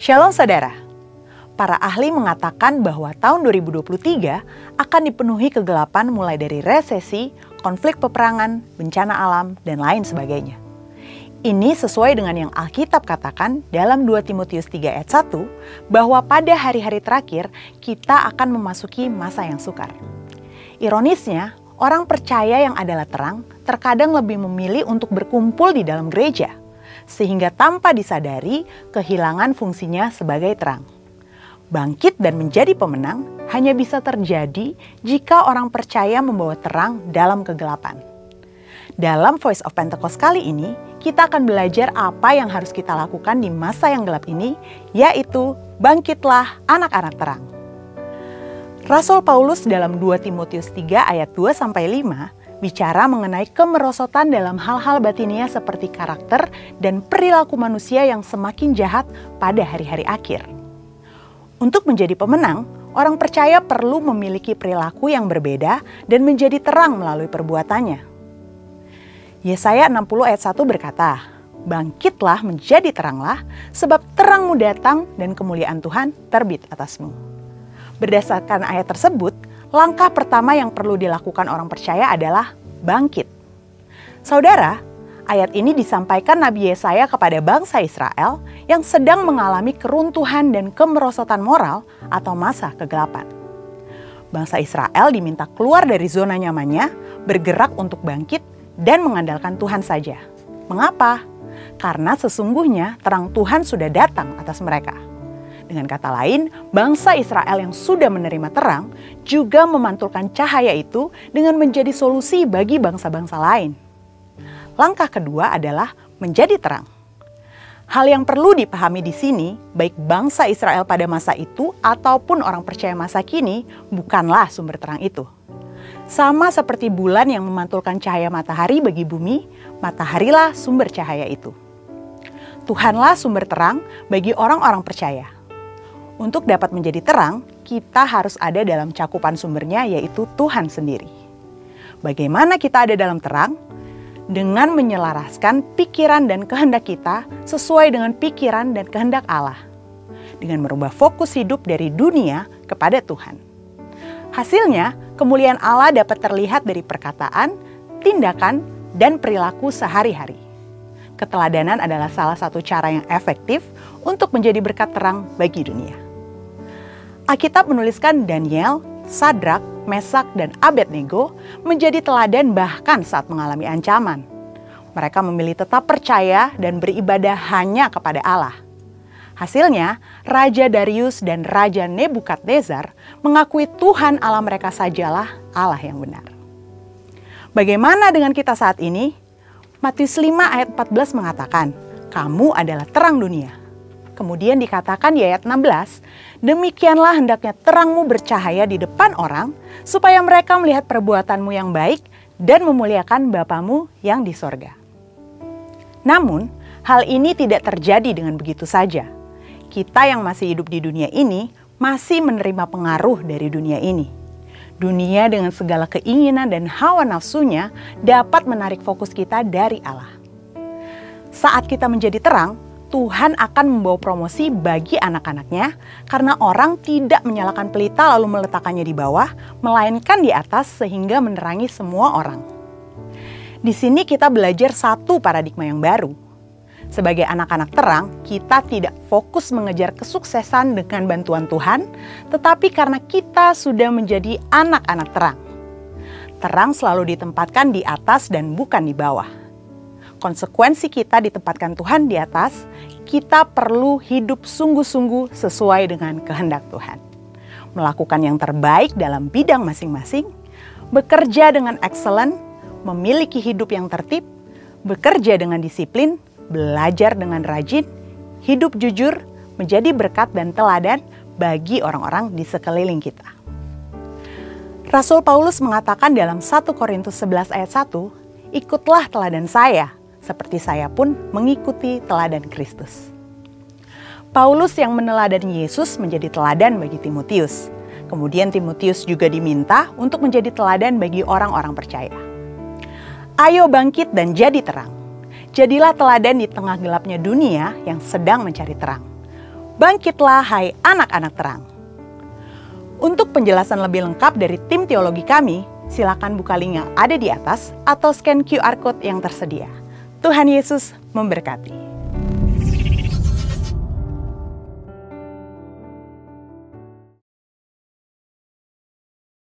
Shalom saudara, para ahli mengatakan bahwa tahun 2023 akan dipenuhi kegelapan mulai dari resesi, konflik peperangan, bencana alam, dan lain sebagainya. Ini sesuai dengan yang Alkitab katakan dalam 2 Timotius 3 ayat 1 bahwa pada hari-hari terakhir kita akan memasuki masa yang sukar. Ironisnya, orang percaya yang adalah terang terkadang lebih memilih untuk berkumpul di dalam gereja, sehingga tanpa disadari kehilangan fungsinya sebagai terang. Bangkit dan menjadi pemenang hanya bisa terjadi jika orang percaya membawa terang dalam kegelapan. Dalam Voice of Pentecost kali ini, kita akan belajar apa yang harus kita lakukan di masa yang gelap ini, yaitu bangkitlah anak-anak terang. Rasul Paulus dalam 2 Timotius 3 ayat 2-5 bicara mengenai kemerosotan dalam hal-hal batinia seperti karakter dan perilaku manusia yang semakin jahat pada hari-hari akhir. Untuk menjadi pemenang, orang percaya perlu memiliki perilaku yang berbeda dan menjadi terang melalui perbuatannya. Yesaya 60 ayat 1 berkata, "Bangkitlah menjadi teranglah, sebab terangmu datang dan kemuliaan Tuhan terbit atasmu." Berdasarkan ayat tersebut, langkah pertama yang perlu dilakukan orang percaya adalah bangkit. Saudara, ayat ini disampaikan Nabi Yesaya kepada bangsa Israel yang sedang mengalami keruntuhan dan kemerosotan moral atau masa kegelapan. Bangsa Israel diminta keluar dari zona nyamannya, bergerak untuk bangkit dan mengandalkan Tuhan saja. Mengapa? Karena sesungguhnya terang Tuhan sudah datang atas mereka. Dengan kata lain, bangsa Israel yang sudah menerima terang juga memantulkan cahaya itu dengan menjadi solusi bagi bangsa-bangsa lain. Langkah kedua adalah menjadi terang. Hal yang perlu dipahami di sini, baik bangsa Israel pada masa itu ataupun orang percaya masa kini, bukanlah sumber terang itu. Sama seperti bulan yang memantulkan cahaya matahari bagi bumi, mataharilah sumber cahaya itu. Tuhanlah sumber terang bagi orang-orang percaya. Untuk dapat menjadi terang, kita harus ada dalam cakupan sumbernya, yaitu Tuhan sendiri. Bagaimana kita ada dalam terang? Dengan menyelaraskan pikiran dan kehendak kita sesuai dengan pikiran dan kehendak Allah. Dengan merubah fokus hidup dari dunia kepada Tuhan. Hasilnya, kemuliaan Allah dapat terlihat dari perkataan, tindakan, dan perilaku sehari-hari. Keteladanan adalah salah satu cara yang efektif untuk menjadi berkat terang bagi dunia. Alkitab menuliskan Daniel, Sadrak, Mesak, dan Abednego menjadi teladan bahkan saat mengalami ancaman. Mereka memilih tetap percaya dan beribadah hanya kepada Allah. Hasilnya, Raja Darius dan Raja Nebukadnezar mengakui Tuhan Allah mereka sajalah Allah yang benar. Bagaimana dengan kita saat ini? Matius 5 ayat 14 mengatakan, "Kamu adalah terang dunia." Kemudian dikatakan di ayat 16, "Demikianlah hendaknya terangmu bercahaya di depan orang, supaya mereka melihat perbuatanmu yang baik dan memuliakan Bapamu yang di sorga." Namun, hal ini tidak terjadi dengan begitu saja. Kita yang masih hidup di dunia ini masih menerima pengaruh dari dunia ini. Dunia dengan segala keinginan dan hawa nafsunya dapat menarik fokus kita dari Allah. Saat kita menjadi terang, Tuhan akan membawa promosi bagi anak-anaknya karena orang tidak menyalakan pelita lalu meletakkannya di bawah, melainkan di atas sehingga menerangi semua orang. Di sini kita belajar satu paradigma yang baru. Sebagai anak-anak terang, kita tidak fokus mengejar kesuksesan dengan bantuan Tuhan, tetapi karena kita sudah menjadi anak-anak terang. Terang selalu ditempatkan di atas dan bukan di bawah. Konsekuensi kita ditempatkan Tuhan di atas, kita perlu hidup sungguh-sungguh sesuai dengan kehendak Tuhan. Melakukan yang terbaik dalam bidang masing-masing, bekerja dengan excellent, memiliki hidup yang tertib, bekerja dengan disiplin, belajar dengan rajin, hidup jujur, menjadi berkat dan teladan bagi orang-orang di sekeliling kita. Rasul Paulus mengatakan dalam 1 Korintus 11 ayat 1, "Ikutlah teladan saya, seperti saya pun mengikuti teladan Kristus." Paulus yang meneladani Yesus menjadi teladan bagi Timotius. Kemudian Timotius juga diminta untuk menjadi teladan bagi orang-orang percaya. Ayo bangkit dan jadi terang. Jadilah teladan di tengah gelapnya dunia yang sedang mencari terang. Bangkitlah hai anak-anak terang. Untuk penjelasan lebih lengkap dari tim teologi kami, silakan buka link yang ada di atas atau scan QR Code yang tersedia. Tuhan Yesus memberkati.